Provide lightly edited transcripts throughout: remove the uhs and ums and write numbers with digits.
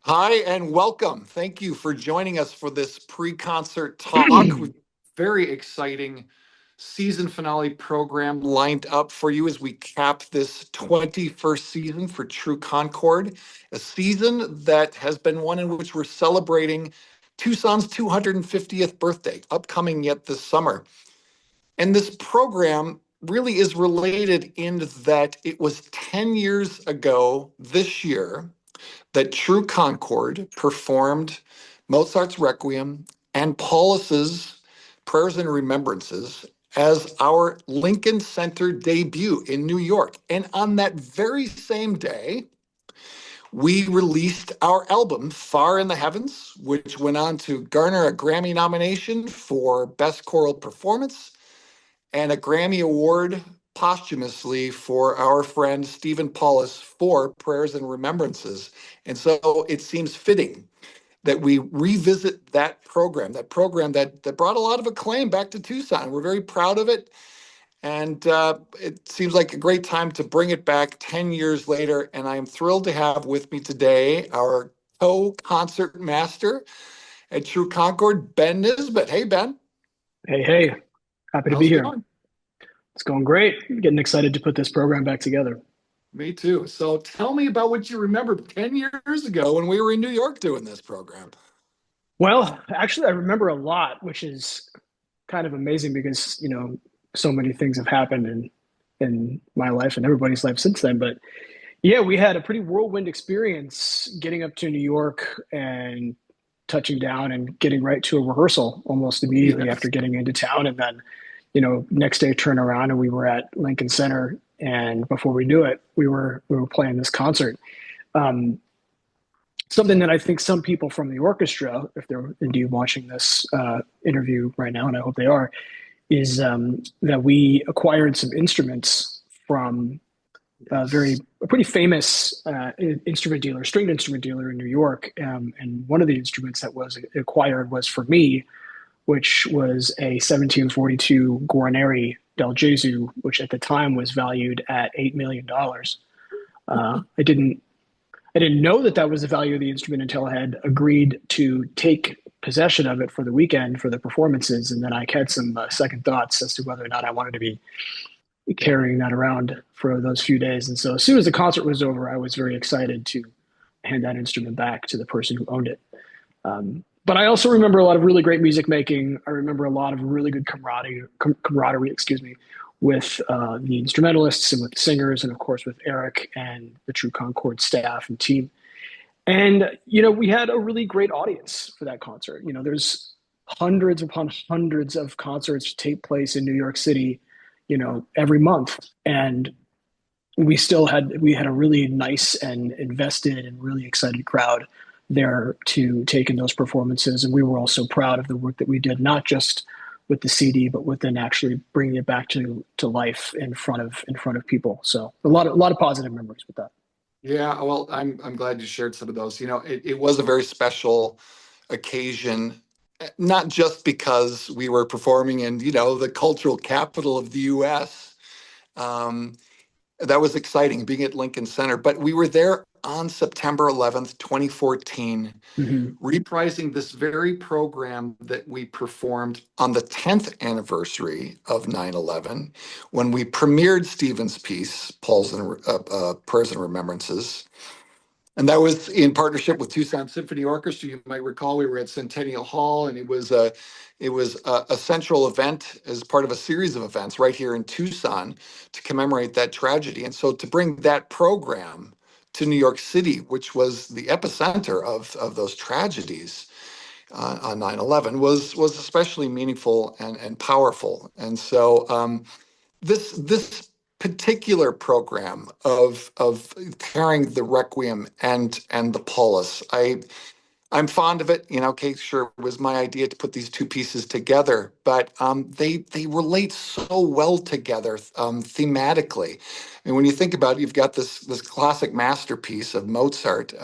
Hi and welcome. Thank you for joining us for this pre-concert talk. With very exciting season finale program lined up for you as we cap this 21st season for True Concord, a season that has been one in which we're celebrating Tucson's 250th birthday, upcoming yet this summer. And this program really is related in that it was 10 years ago this year that True Concord performed Mozart's Requiem and Paulus's Prayers and Remembrances as our Lincoln Center debut in New York. And on that very same day, we released our album, Far in the Heavens, which went on to garner a Grammy nomination for Best Choral Performance and a Grammy Award posthumously for our friend Stephen Paulus for Prayers and Remembrances. And so it seems fitting that we revisit that brought a lot of acclaim back to Tucson. We're very proud of it. And it seems like a great time to bring it back 10 years later. And I am thrilled to have with me today our co-concertmaster at True Concord, Ben Nisbet. Hey, Ben. Hey, happy to be How's it here. going? It's going great. Getting excited to put this program back together. Me too. So tell me about what you remember 10 years ago when we were in New York doing this program. Well, actually, I remember a lot, which is kind of amazing because, so many things have happened in my life and everybody's life since then. But yeah, we had a pretty whirlwind experience getting up to New York and touching down and getting right to a rehearsal almost immediately Yes. after getting into town. And then, next day turn around and we were at Lincoln Center. And before we knew it, we were playing this concert. Um, Something that I think some people from the orchestra, if they're indeed watching this interview right now, and I hope they are, is that we acquired some instruments from Yes. a pretty famous instrument dealer, stringed instrument dealer in New York. And one of the instruments that was acquired was for me, which was a 1742 Guarneri del Gesù, which at the time was valued at $8 million. I didn't know that that was the value of the instrument until I had agreed to take possession of it for the weekend for the performances, and then I had some second thoughts as to whether or not I wanted to be carrying that around for those few days. And so as soon as the concert was over, I was very excited to hand that instrument back to the person who owned it. But I also remember a lot of really great music making. I remember a lot of really good camaraderie, excuse me, with the instrumentalists and with the singers, and of course with Eric and the True Concord staff and team. And we had a really great audience for that concert. There's hundreds upon hundreds of concerts take place in New York City, every month, and we had a really nice and invested and really excited crowd there to take in those performances. And we were also proud of the work that we did, not just with the CD, but with then actually bringing it back to life in front of people. So a lot of positive memories with that. Yeah, well, I'm glad you shared some of those. It was a very special occasion, not just because we were performing in, the cultural capital of the US. Um, that was exciting being at Lincoln Center, but we were there on September 11th, 2014, Hmm. reprising this very program that we performed on the 10th anniversary of 9/11, when we premiered Stephen's piece, Prayers and Remembrances. And that was in partnership with Tucson Symphony Orchestra. You might recall we were at Centennial Hall, and it was a central event as part of a series of events right here in Tucson to commemorate that tragedy. And so to bring that program to New York City, which was the epicenter of those tragedies on 9/11, was especially meaningful and powerful. And so this particular program of pairing the Requiem and the Paulus, I'm fond of it. Kate, sure, it was my idea to put these two pieces together, but they relate so well together thematically. I mean, when you think about it, you've got this classic masterpiece of Mozart,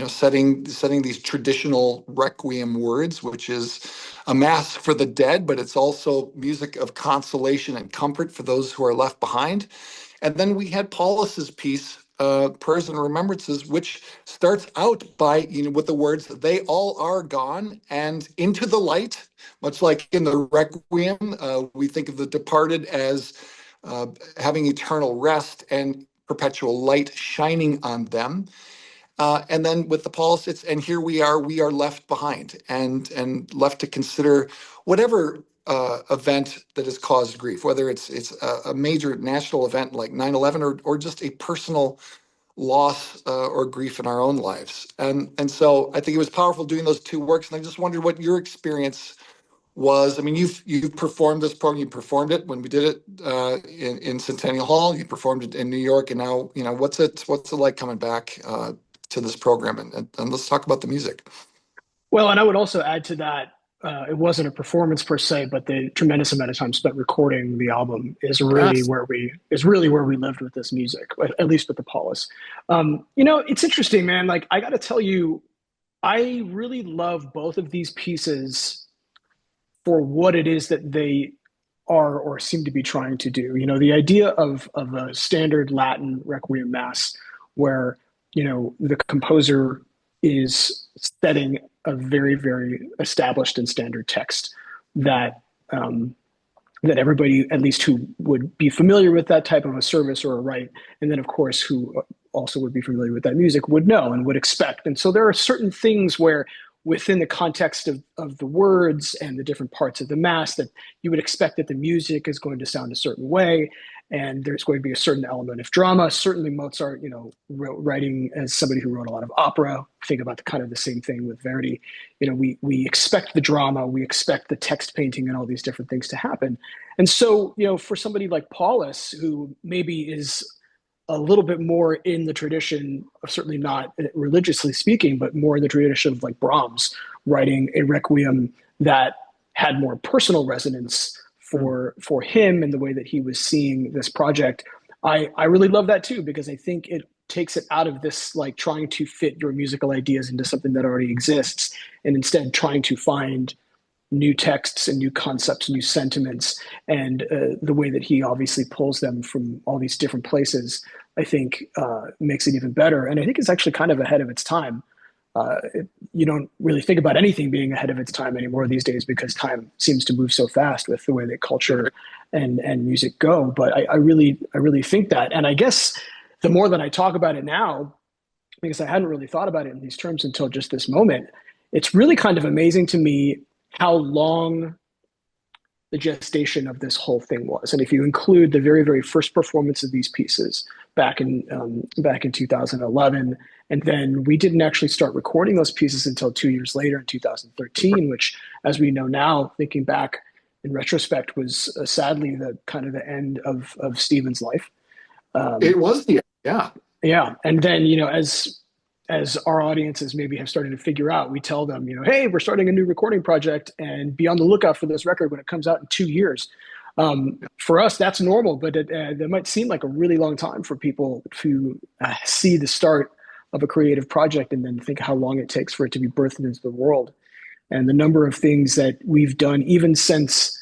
setting these traditional Requiem words, which is a mass for the dead, but it's also music of consolation and comfort for those who are left behind. And then we had Paulus's piece, prayers and remembrances, which starts out by, with the words, "They all are gone and into the light." Much like in the Requiem, we think of the departed as having eternal rest and perpetual light shining on them. And then with the pulse, it's "and here we are left behind and left to consider whatever event that has caused grief, whether it's a major national event like 9/11 or just a personal loss or grief in our own lives." And so I think it was powerful doing those two works. And I just wondered what your experience was. I mean, you've performed this program. You performed it when we did it in Centennial Hall. You performed it in New York, and now what's it like coming back to this program? And let's talk about the music. Well, and I would also add to that, it wasn't a performance per se, but the tremendous amount of time spent recording the album Yes. is really where we lived with this music, at least with the Paulus. It's interesting, man. Like I got to tell you, I really love both of these pieces for what it is that they are or seem to be trying to do. The idea of a standard Latin Requiem Mass where, the composer is setting a very, very established and standard text that that everybody, at least who would be familiar with that type of a service or a rite, and then of course who also would be familiar with that music would know and would expect. And so there are certain things where within the context of the words and the different parts of the mass that you would expect that the music is going to sound a certain way and there's going to be a certain element of drama. Certainly Mozart, writing as somebody who wrote a lot of opera, think about the kind of the same thing with Verdi. We expect the drama, we expect the text painting and all these different things to happen. And so, for somebody like Paulus, who maybe is a little bit more in the tradition of, certainly not religiously speaking, but more in the tradition of like Brahms writing a requiem that had more personal resonance for him and the way that he was seeing this project. I really love that too, because I think it takes it out of this like trying to fit your musical ideas into something that already exists and instead trying to find new texts and new concepts, new sentiments, and the way that he obviously pulls them from all these different places, I think makes it even better. And I think it's actually kind of ahead of its time. You don't really think about anything being ahead of its time anymore these days because time seems to move so fast with the way that culture and music go. But I really think that. And I guess the more that I talk about it now, because I hadn't really thought about it in these terms until just this moment, it's really kind of amazing to me how long the gestation of this whole thing was. And if you include the very, very first performance of these pieces back in 2011, and then we didn't actually start recording those pieces until 2 years later in 2013, which, as we know now, thinking back in retrospect, was sadly the kind of the end of Stephen's life. It was yeah. Yeah, and then as our audiences maybe have started to figure out, we tell them, hey, we're starting a new recording project and be on the lookout for this record when it comes out in 2 years. For us, that's normal, but that might seem like a really long time for people to see the start of a creative project and then think how long it takes for it to be birthed into the world. And the number of things that we've done, even since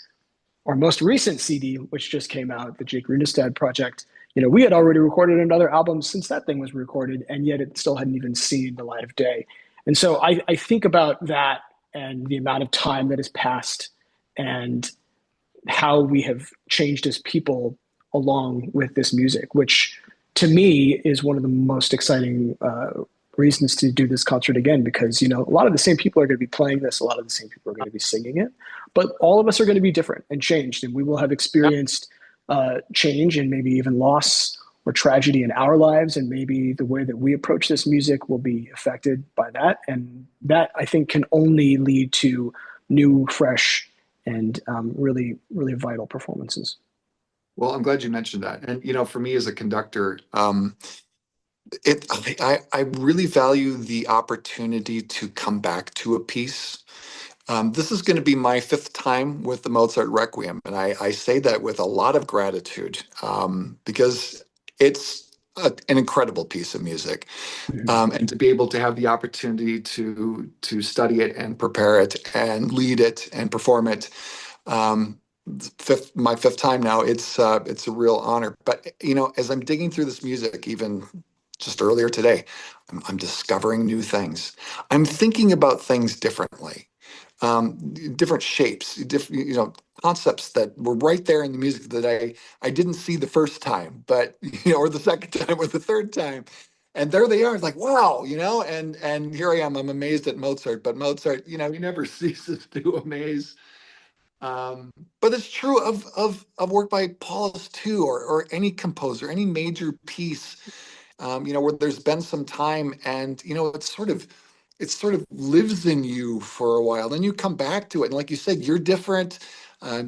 our most recent CD, which just came out, the Jake Runestad project, we had already recorded another album since that thing was recorded, and yet it still hadn't even seen the light of day. And so I think about that and the amount of time that has passed and how we have changed as people along with this music, which to me is one of the most exciting reasons to do this concert again, because, a lot of the same people are going to be playing this, a lot of the same people are going to be singing it, but all of us are going to be different and changed, and we will have experienced change and maybe even loss or tragedy in our lives, and maybe the way that we approach this music will be affected by that. And that, I think, can only lead to new, fresh, and really, really vital performances. Well, I'm glad you mentioned that. And for me as a conductor, I really value the opportunity to come back to a piece. This is going to be my fifth time with the Mozart Requiem, and I say that with a lot of gratitude because it's an incredible piece of music, and to be able to have the opportunity to study it and prepare it and lead it and perform it. My fifth time now. It's a real honor. But as I'm digging through this music, even just earlier today. I'm discovering new things. I'm thinking about things differently, different shapes, different, concepts that were right there in the music that I didn't see the first time, but, or the second time or the third time. And there they are. It's like, wow, and here I am. I'm amazed at Mozart, but Mozart, he never ceases to amaze. But it's true of work by Paulus too, or any composer, any major piece, where there's been some time, and it sort of lives in you for a while. Then you come back to it, and like you said, you're different.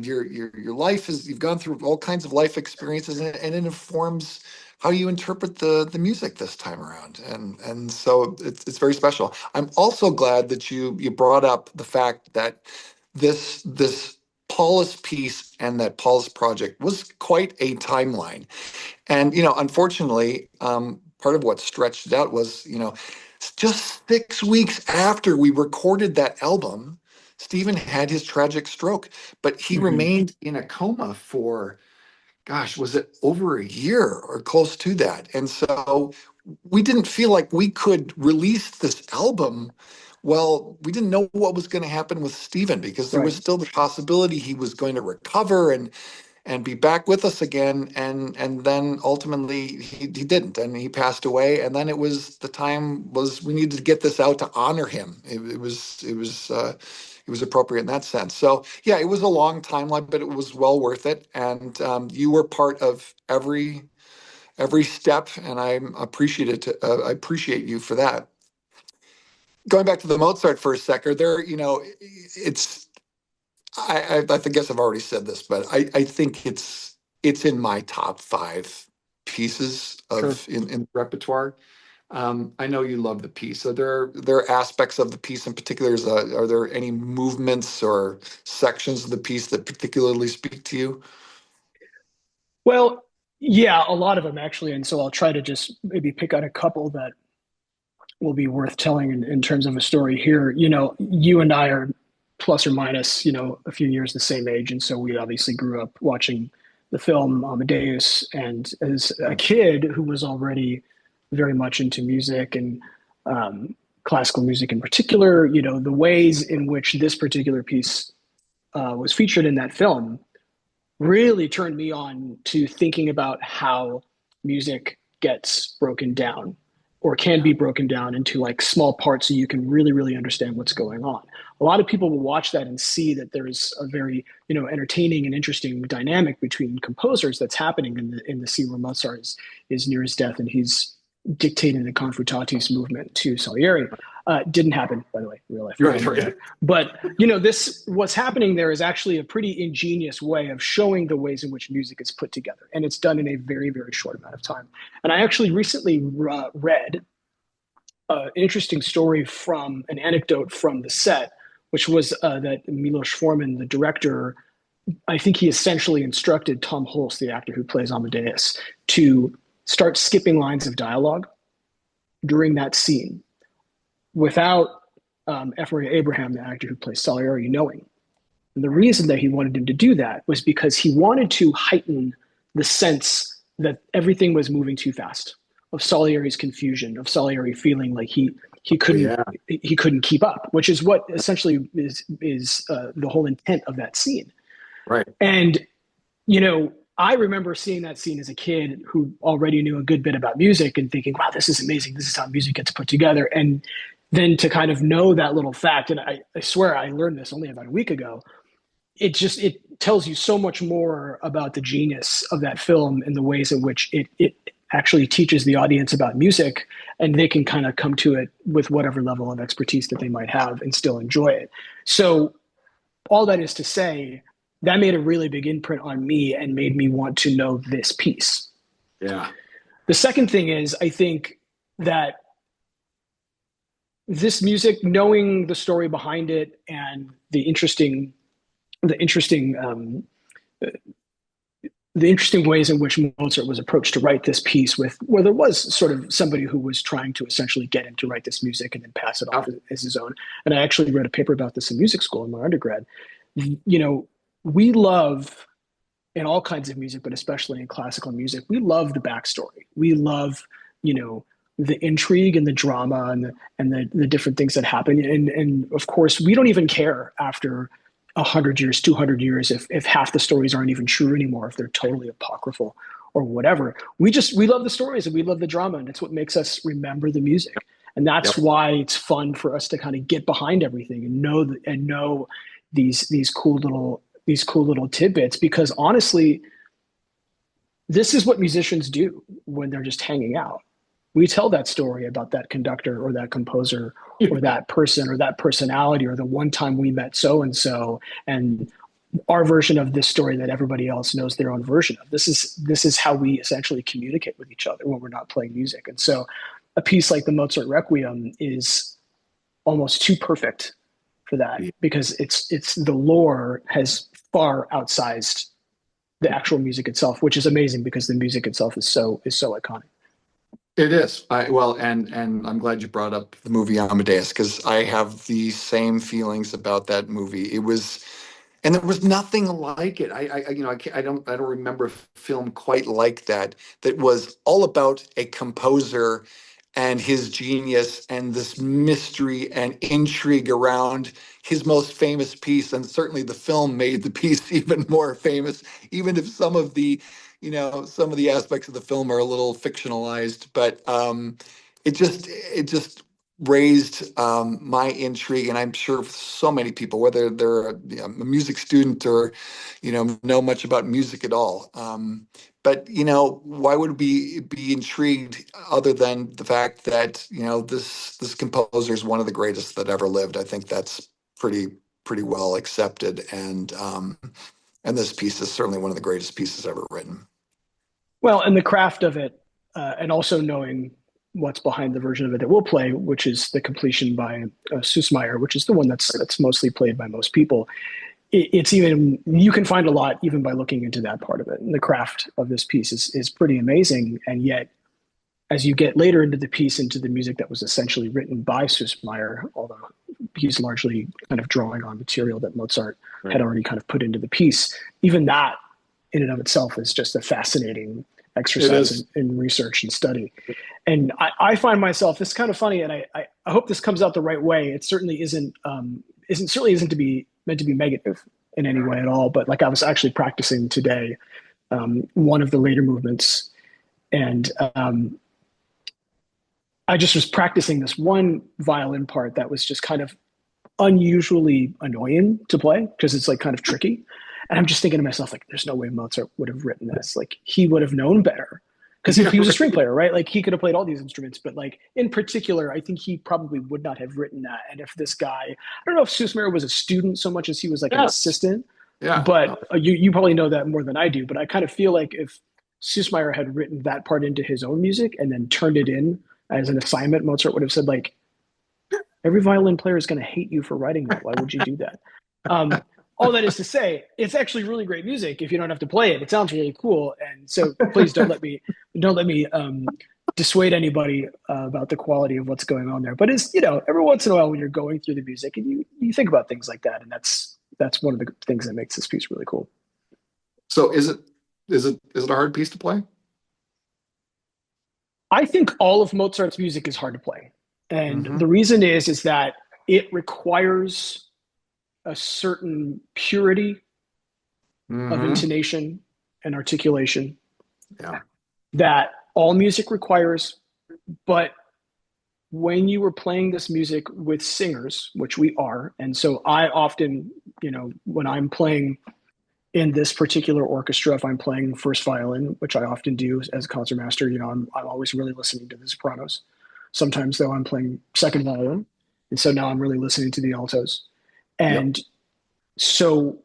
Your life is, you've gone through all kinds of life experiences, and it informs how you interpret the music this time around. And so it's very special. I'm also glad that you brought up the fact that this Paulus piece and that Paulus project was quite a timeline. And, unfortunately, part of what stretched it out was, just 6 weeks after we recorded that album, Stephen had his tragic stroke, but he Hmm. remained in a coma for, gosh, was it over a year or close to that? And so we didn't feel like we could release this album. Well, we didn't know what was going to happen with Stephen, because there was Right. still the possibility he was going to recover and be back with us again, and then ultimately he didn't, and he passed away. And then the time was, we needed to get this out to honor him. It was appropriate in that sense. So yeah, it was a long timeline, but it was well worth it. And you were part of every step, and I appreciate you for that. Going back to the Mozart for a second, it's I guess I've already said this, but I think it's in my top five pieces Sure. in the repertoire. I know you love the piece. So there are aspects of the piece in particular. Are there any movements or sections of the piece that particularly speak to you? Well, yeah, a lot of them actually. And so I'll try to just maybe pick out a couple that will be worth telling in terms of a story here. You and I are plus or minus, a few years the same age. And so we obviously grew up watching the film Amadeus. And as a kid who was already very much into music and classical music in particular, the ways in which this particular piece was featured in that film really turned me on to thinking about how music gets broken down or can Yeah, be broken down into like small parts so you can really really understand what's going on. A lot of people will watch that and see that there's a very entertaining and interesting dynamic between composers that's happening in the scene where Mozart is near his death and he's dictating the Confutatis movement to Salieri. Didn't happen, by the way, real life. you're right, right. But this what's happening there is actually a pretty ingenious way of showing the ways in which music is put together, and it's done in a very very short amount of time. And I actually recently read an interesting story from an anecdote from the set, which was that Milos Forman, the director, I think he essentially instructed Tom Hulce, the actor who plays Amadeus, to start skipping lines of dialogue during that scene without Ephraim Abraham, the actor who plays Salieri, knowing. And the reason that he wanted him to do that was because he wanted to heighten the sense that everything was moving too fast, of Salieri's confusion, of Salieri feeling like he Oh, couldn't yeah, he couldn't keep up, which is what essentially is the whole intent of that scene. right. And I remember seeing that scene as a kid who already knew a good bit about music and thinking, wow, this is amazing. This is how music gets put together. And then to kind of know that little fact, and I swear I learned this only about a week ago, it tells you so much more about the genius of that film and the ways in which it actually teaches the audience about music, and they can kind of come to it with whatever level of expertise that they might have and still enjoy it. So all that is to say, that made a really big imprint on me and made me want to know this piece. Yeah, The second thing is, I think that this music, knowing the story behind it and the interesting the interesting ways in which Mozart was approached to write this piece, with where there was sort of somebody who was trying to essentially get him to write this music and then pass it off yeah, as his own. And I actually read a paper about this in music school in my undergrad. We love, in all kinds of music, but especially in classical music, we love the backstory. We love, you know, the intrigue and the drama and the different things that happen. And of course, we don't even care after 100 years, 200 years, if half the stories aren't even true anymore, if they're totally apocryphal or whatever. We love the stories and we love the drama, and it's what makes us remember the music. And that's Yep. why it's fun for us to kind of get behind everything and know these cool little tidbits, because honestly, this is what musicians do when they're just hanging out. We tell that story about that conductor or that composer or that person or that personality or the one time we met so and our version of this story that everybody else knows their own version of. This is how we essentially communicate with each other when we're not playing music. And so a piece like the Mozart Requiem is almost too perfect for that, because it's the lore has far outsized the actual music itself, which is amazing because the music itself is so iconic. It is. Well, and I'm glad you brought up the movie Amadeus, because I have the same feelings about that movie. It was, and there was nothing like it. I don't remember a film quite like that. That was all about a composer and his genius and this mystery and intrigue around his most famous piece. And certainly the film made the piece even more famous, even if some of the aspects of the film are a little fictionalized. But it just raised my intrigue, and I'm sure so many people, whether they're a music student or know much about music at all. But why would we be intrigued other than the fact that this composer is one of the greatest that ever lived? I think that's pretty well accepted, and this piece is certainly one of the greatest pieces ever written. Well, and the craft of it, and also knowing what's behind the version of it that we'll play, which is the completion by Süssmayr, which is the one that's mostly played by most people. It's even, you can find a lot even by looking into that part of it. And the craft of this piece is pretty amazing. And yet, as you get later into the piece, into the music that was essentially written by Süssmayr, although he's largely kind of drawing on material that Mozart had already kind of put into the piece, even that in and of itself is just a fascinating exercise in research and study. And I find myself, this is kind of funny, and I hope this comes out the right way. It certainly isn't to be meant to be negative in any way at all. But like, I was actually practicing today one of the later movements, and I just was practicing this one violin part that was just kind of unusually annoying to play because it's like kind of tricky. And I'm just thinking to myself, like, there's no way Mozart would have written this. Like, he would have known better. Because if he was a string player, right? Like, he could have played all these instruments, but like in particular, I think he probably would not have written that. And if this guy, I don't know if Süssmayr was a student so much as he was like an assistant, Yeah. but you probably know that more than I do. But I kind of feel like if Süssmayr had written that part into his own music and then turned it in as an assignment, Mozart would have said, like, every violin player is going to hate you for writing that. Why would you do that? All that is to say, it's actually really great music if you don't have to play it. It sounds really cool, and so please don't let me dissuade anybody about the quality of what's going on there. But it's, every once in a while when you're going through the music and you think about things like that, and that's one of the things that makes this piece really cool. So is it a hard piece to play? I think all of Mozart's music is hard to play, and the reason is that it requires a certain purity of intonation and articulation that all music requires. But when you were playing this music with singers, which we are, and so I often, when I'm playing in this particular orchestra, if I'm playing first violin, which I often do as a concertmaster, I'm always really listening to the sopranos. Sometimes though I'm playing second violin, and so now I'm really listening to the altos. And so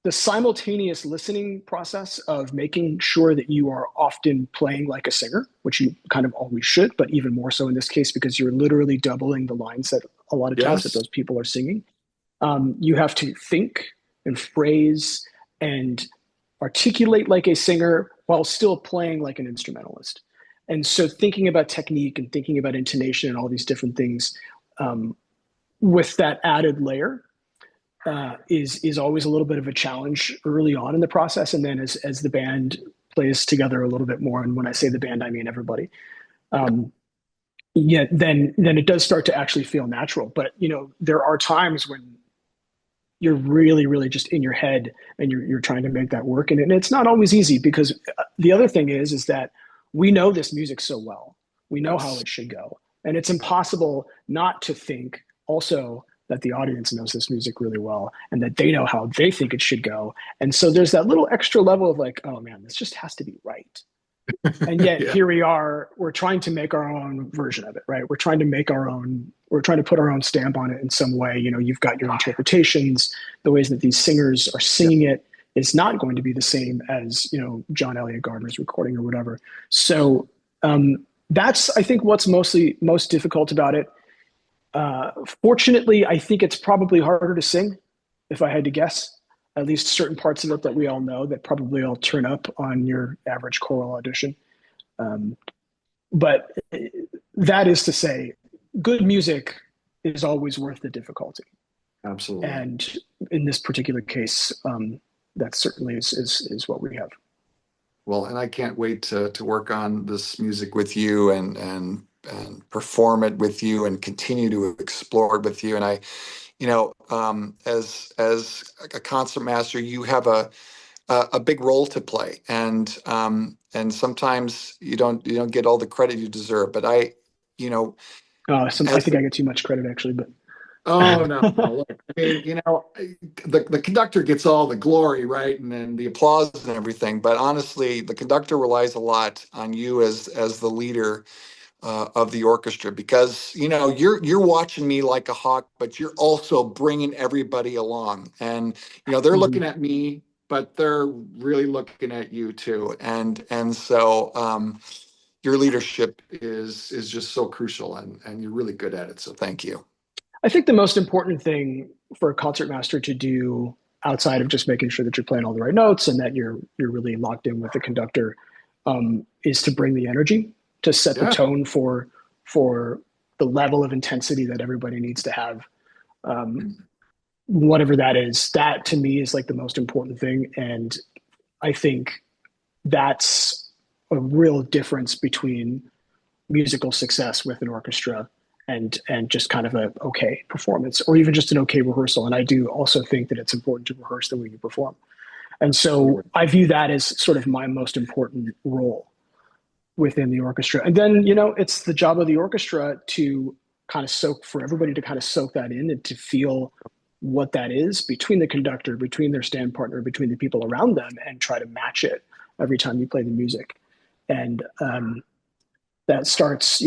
the simultaneous listening process of making sure that you are often playing like a singer, which you kind of always should, but even more so in this case, because you're literally doubling the lines that a lot of times that those people are singing. You have to think and phrase and articulate like a singer while still playing like an instrumentalist. And so thinking about technique and thinking about intonation and all these different things with that added layer is always a little bit of a challenge early on in the process. And then as the band plays together a little bit more, and when I say the band, I mean everybody, yeah, then it does start to actually feel natural. But there are times when you're really, really just in your head and you're trying to make that work. And it's not always easy because the other thing is that we know this music so well. We know how Yes. it should go. And it's impossible not to think also that the audience knows this music really well and that they know how they think it should go. And so there's that little extra level of like, oh man, this just has to be right. And yet Yeah. here we are, we're trying to make our own version of it, right? We're trying to put our own stamp on it in some way. You've got your interpretations, the ways that these singers are singing it is not going to be the same as John Elliott Gardner's recording or whatever. So that's, I think, what's most difficult about it. Fortunately, I think it's probably harder to sing, if I had to guess. At least certain parts of it that we all know that probably all turn up on your average choral audition. Um, but that is to say, good music is always worth the difficulty. Absolutely. And in this particular case, that certainly is what we have. Well, and I can't wait to work on this music with you and perform it with you and continue to explore it with you. And as a concertmaster, you have a big role to play, and sometimes you don't get all the credit you deserve. But you know, I as think I get too much credit actually, but oh no, no, look, I mean, the conductor gets all the glory, right? And then the applause and everything. But honestly, the conductor relies a lot on you as the leader of the orchestra because you're watching me like a hawk, but you're also bringing everybody along, and they're looking at me, but they're really looking at you too, and so your leadership is just so crucial, and you're really good at it. So thank you. I think the most important thing for a concertmaster to do outside of just making sure that you're playing all the right notes and that you're really locked in with the conductor is to bring the energy, to set the Yeah. tone for the level of intensity that everybody needs to have. Um, Whatever that is, that to me is like the most important thing. And I think that's a real difference between musical success with an orchestra and just kind of a okay performance or even just an okay rehearsal. And I do also think that it's important to rehearse the way you perform. And so I view that as sort of my most important role within the orchestra. And then, it's the job of the orchestra to kind of for everybody to kind of soak that in and to feel what that is between the conductor, between their stand partner, between the people around them, and try to match it every time you play the music. And that starts,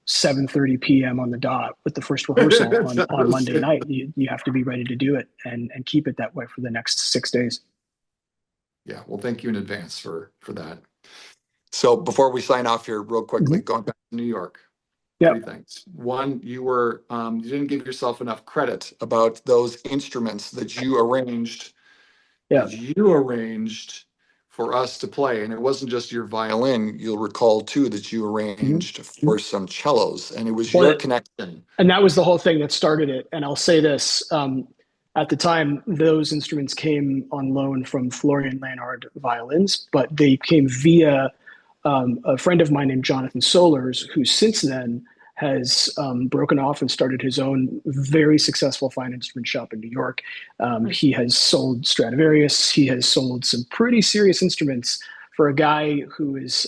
7:30 p.m. on the dot with the first rehearsal on Monday night. You have to be ready to do it and keep it that way for the next 6 days. Yeah, well, thank you in advance for that. So before we sign off here, real quickly, Mm-hmm. going back to New York, Yeah, three things. One, you didn't give yourself enough credit about those instruments yeah. that you arranged for us to play. And it wasn't just your violin. You'll recall too that you Mm-hmm. arranged for some cellos, and it was Well, your connection. and that was the whole thing that started it. And I'll say this: at the time, those instruments came on loan from Florian Leonhard violins, but they came via a friend of mine named Jonathan Solers, who since then has broken off and started his own very successful fine instrument shop in New York. He has sold Stradivarius. He has sold some pretty serious instruments for a guy who is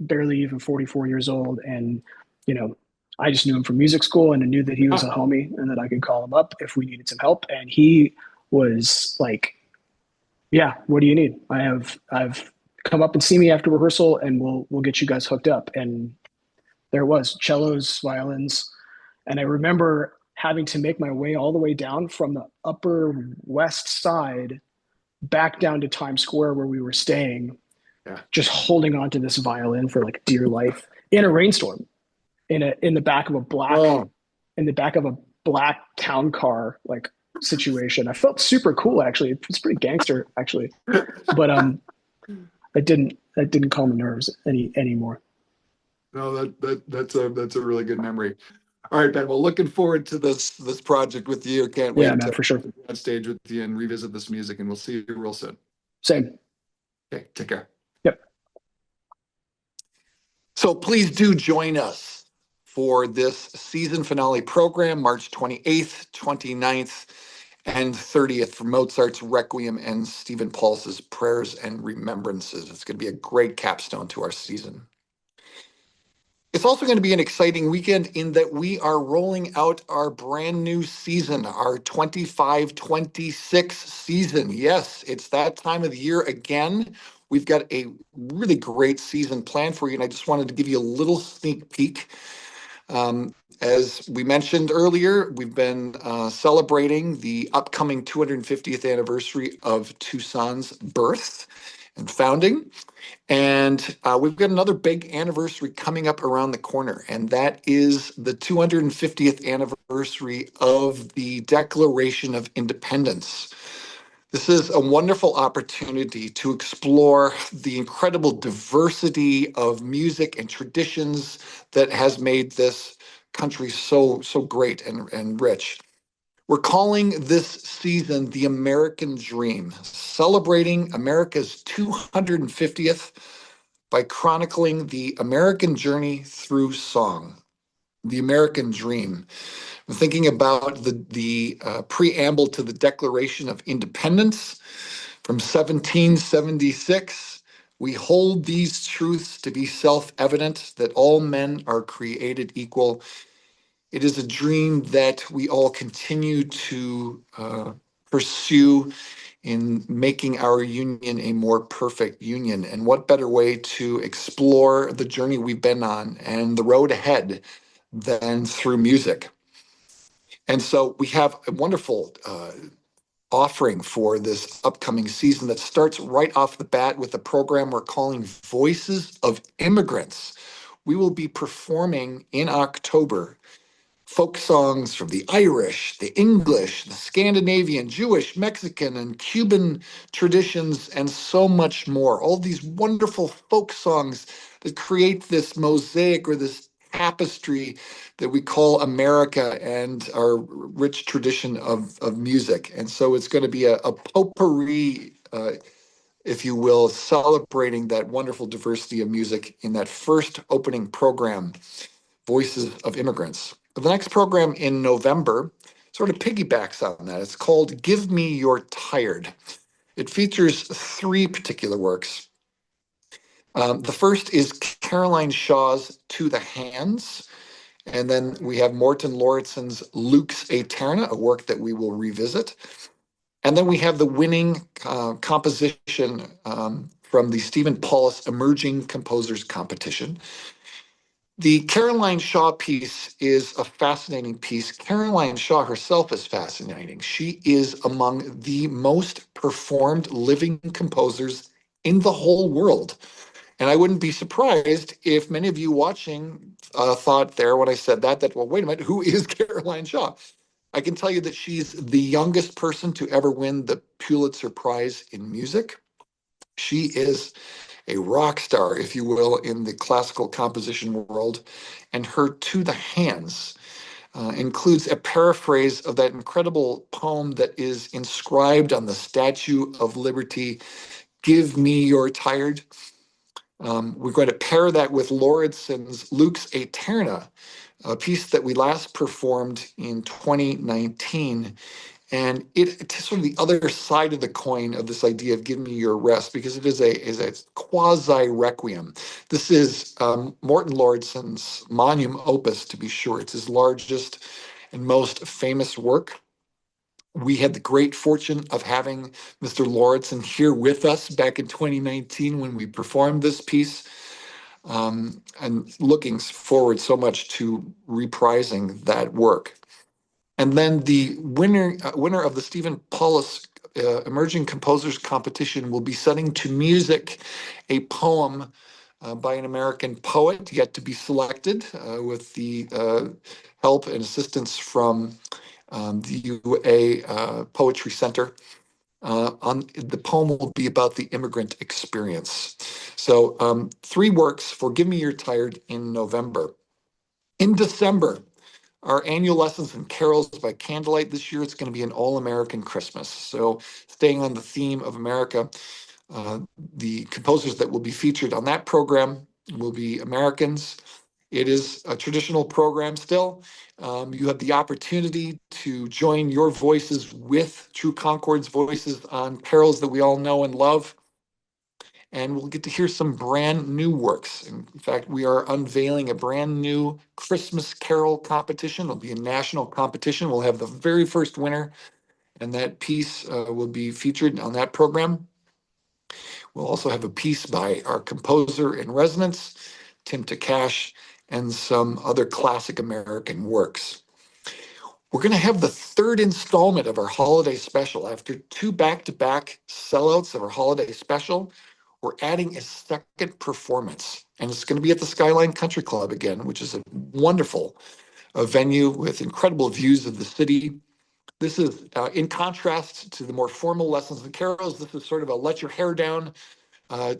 barely even 44 years old. And, you know, I just knew him from music school and I knew that he was a homie and that I could call him up if we needed some help. And he was like, yeah, what do you need? I've come up and see me after rehearsal and we'll get you guys hooked up. And there it was, cellos, violins. And I remember having to make my way all the way down from the upper west side back down to Times Square where we were staying, Yeah. just holding on to this violin for like dear life in a rainstorm in the back of a Oh, black town car like situation. I felt super cool actually. It's pretty gangster actually. But that didn't calm the nerves anymore. no, that's a really good memory. All right, Ben. Well, looking forward to this project with you. Can't Yeah, wait man, to for sure. be on stage with you and revisit this music. And we'll see you real soon. Same. Okay, take care. Yep. So please do join us for this season finale program, March 28th, 29th, and 30th for Mozart's Requiem and Stephen Paul's Prayers and Remembrances. It's going to be a great capstone to our season. It's also going to be an exciting weekend in that we are rolling out our brand new season, our 25-26 season. Yes, it's that time of the year again. We've got a really great season planned for you, and I just wanted to give you a little sneak peek. As we mentioned earlier, we've been celebrating the upcoming 250th anniversary of Toussaint's birth and founding. And we've got another big anniversary coming up around the corner, and that is the 250th anniversary of the Declaration of Independence. This is a wonderful opportunity to explore the incredible diversity of music and traditions that has made this country so great and rich. We're calling this season the American Dream, celebrating America's 250th by chronicling the American journey through song, the American Dream. I'm thinking about the preamble to the Declaration of Independence from 1776. We hold these truths to be self-evident, that all men are created equal. It is a dream that we all continue to pursue in making our union a more perfect union. And what better way to explore the journey we've been on and the road ahead than through music? And so we have a wonderful offering for this upcoming season that starts right off the bat with a program we're calling Voices of Immigrants. We will be performing in October folk songs from the Irish, the English, the Scandinavian, Jewish, Mexican, and Cuban traditions, and so much more. All these wonderful folk songs that create this mosaic or this tapestry that we call America and our rich tradition of music. And so it's going to be a potpourri, if you will, celebrating that wonderful diversity of music in that first opening program, Voices of Immigrants. The next program in November sort of piggybacks on that. It's called Give Me Your Tired. It features three particular works. The first is Caroline Shaw's To the Hands, and then we have Morten Lauridsen's Lux Aeterna, a work that we will revisit. And then we have the winning composition from the Stephen Paulus Emerging Composers Competition. The Caroline Shaw piece is a fascinating piece. Caroline Shaw herself is fascinating. She is among the most performed living composers in the whole world. And I wouldn't be surprised if many of you watching thought there when I said that, well, wait a minute, who is Caroline Shaw? I can tell you that she's the youngest person to ever win the Pulitzer Prize in music. She is a rock star, if you will, in the classical composition world. And her To the Hands includes a paraphrase of that incredible poem that is inscribed on the Statue of Liberty, Give Me Your Tired. We're going to pair that with Lauridsen's Lux Aeterna, a piece that we last performed in 2019. And it's sort of the other side of the coin of this idea of give me your rest, because it is a quasi requiem. This is Morten Lauridsen's magnum opus, to be sure. It's his largest and most famous work. We had the great fortune of having Mr. Lauridsen here with us back in 2019 when we performed this piece, and looking forward so much to reprising that work. And then the winner of the Stephen Paulus Emerging Composers Competition will be setting to music a poem by an American poet yet to be selected, with the help and assistance from the UA Poetry Center. The poem will be about the immigrant experience. So three works for Give Me Your Tired in November. In December, our annual Lessons and Carols by Candlelight this year, it's going to be an all-American Christmas. So staying on the theme of America, the composers that will be featured on that program will be Americans. It is a traditional program still. You have the opportunity to join your voices with True Concord's voices on carols that we all know and love. And we'll get to hear some brand new works. In fact, we are unveiling a brand new Christmas carol competition. It'll be a national competition. We'll have the very first winner, and that piece will be featured on that program. We'll also have a piece by our composer in residence, Tim Takash, and some other classic American works. We're going to have the third installment of our holiday special. After two back-to-back sellouts of our holiday special, we're adding a second performance, and it's going to be at the Skyline Country Club again, which is a wonderful venue with incredible views of the city. This is in contrast to the more formal lessons and carols. This is sort of a let your hair down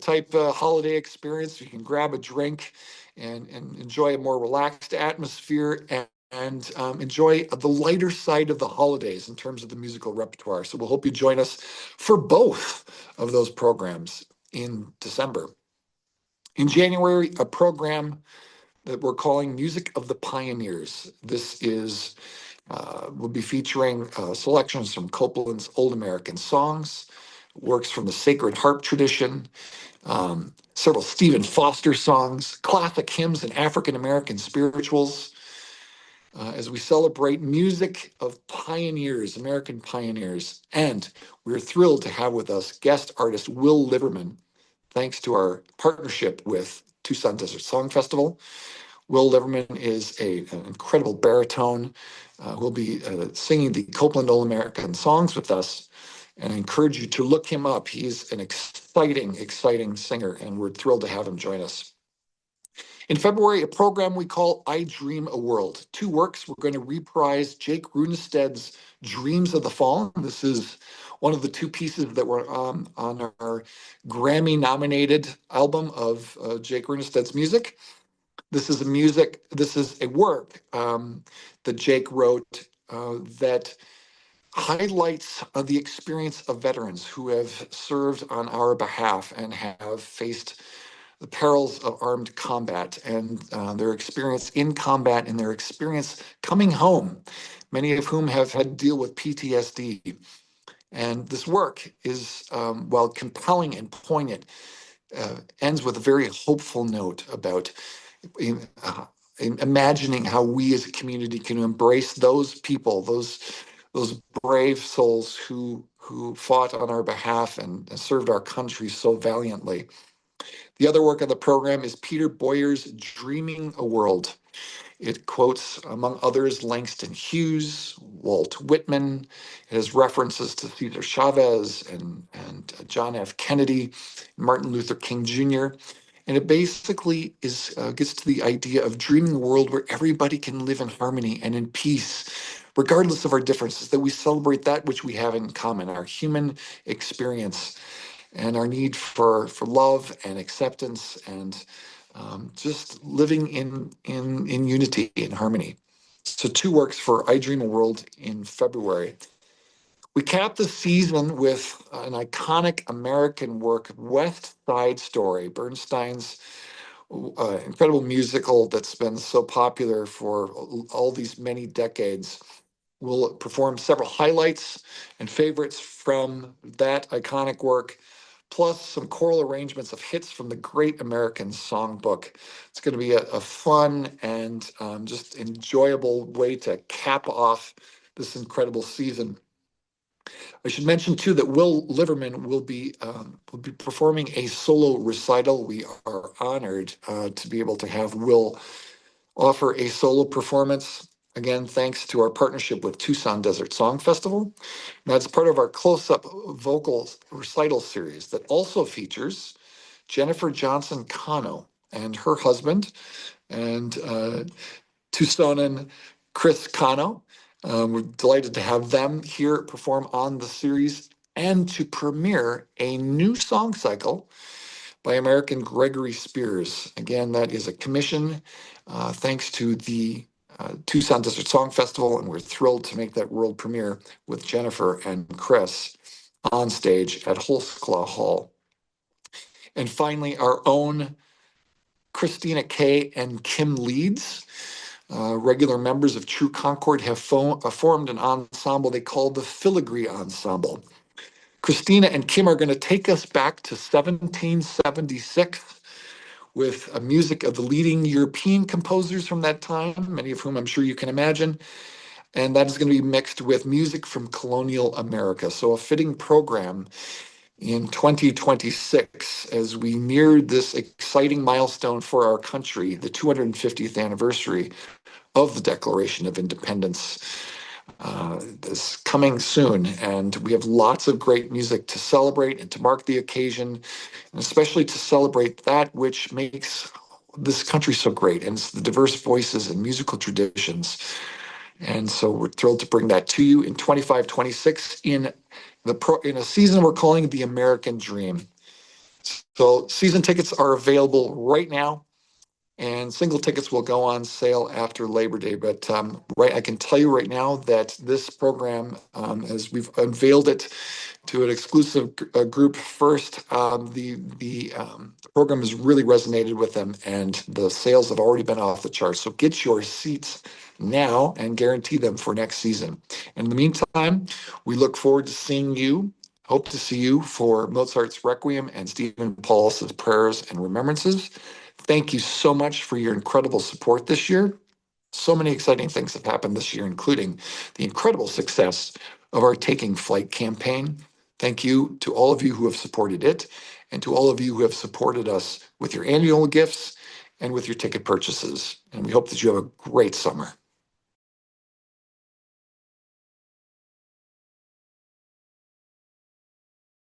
type holiday experience. You can grab a drink and enjoy a more relaxed atmosphere and enjoy the lighter side of the holidays in terms of the musical repertoire. So we'll hope you join us for both of those programs in December. In January, a program that we're calling Music of the Pioneers. This is we'll be featuring selections from Copeland's Old American Songs, works from the Sacred Harp tradition, several Stephen Foster songs, classic hymns, and African American spirituals. As we celebrate music of pioneers, American pioneers. And we're thrilled to have with us guest artist Will Liverman, thanks to our partnership with Tucson Desert Song Festival. Will Liverman is an incredible baritone who will be singing the Copeland Old American Songs with us. And I encourage you to look him up. He's an exciting, exciting singer, and we're thrilled to have him join us. In February, a program we call I Dream a World. Two works. We're going to reprise Jake Runested's Dreams of the Fall. This is one of the two pieces that were on our Grammy-nominated album of Jake Runested's music. This is a work that Jake wrote that highlights the experience of veterans who have served on our behalf and have faced the perils of armed combat and their experience in combat and their experience coming home, many of whom have had to deal with PTSD. And this work is, while compelling and poignant, ends with a very hopeful note about imagining how we as a community can embrace those people, those brave souls who fought on our behalf and served our country so valiantly. The other work on the program is Peter Boyer's Dreaming a World. It quotes, among others, Langston Hughes, Walt Whitman. It has references to Cesar Chavez and John F. Kennedy, Martin Luther King Jr. And it basically gets to the idea of dreaming a world where everybody can live in harmony and in peace, regardless of our differences, that we celebrate that which we have in common, our human experience and our need for love and acceptance and just living in unity and harmony. So two works for I Dream a World in February. We cap the season with an iconic American work, West Side Story, Bernstein's incredible musical that's been so popular for all these many decades. We'll perform several highlights and favorites from that iconic work, plus some choral arrangements of hits from the Great American Songbook. It's going to be a fun and just enjoyable way to cap off this incredible season. I should mention too that Will Liverman will be performing a solo recital. We are honored to be able to have Will offer a solo performance. Again, thanks to our partnership with Tucson Desert Song Festival. That's part of our close-up vocals recital series that also features Jennifer Johnson Cano and her husband and Tucsonan Chris Cano. We're delighted to have them here perform on the series and to premiere a new song cycle by American Gregory Spears. Again, that is a commission thanks to the Tucson Desert Song Festival, and we're thrilled to make that world premiere with Jennifer and Chris on stage at Holsclaw Hall. And finally, our own Christina Kay and Kim Leeds. Regular members of True Concord have formed an ensemble they call the Filigree Ensemble. Christina and Kim are going to take us back to 1776 with music of the leading European composers from that time, many of whom I'm sure you can imagine. And that is going to be mixed with music from colonial America. So a fitting program in 2026 as we near this exciting milestone for our country, the 250th anniversary of the Declaration of Independence. This coming soon, and we have lots of great music to celebrate and to mark the occasion, and especially to celebrate that which makes this country so great, and it's the diverse voices and musical traditions. And so we're thrilled to bring that to you in 25-26 in a season we're calling the American Dream. So season tickets are available right now, and single tickets will go on sale after Labor Day. But I can tell you right now that this program, as we've unveiled it to an exclusive group first, the program has really resonated with them, and the sales have already been off the charts. So get your seats now and guarantee them for next season. And in the meantime, we look forward to seeing you. Hope to see you for Mozart's Requiem and Stephen Paul's Prayers and Remembrances. Thank you so much for your incredible support this year. So many exciting things have happened this year, including the incredible success of our Taking Flight campaign. Thank you to all of you who have supported it, and to all of you who have supported us with your annual gifts and with your ticket purchases. And we hope that you have a great summer.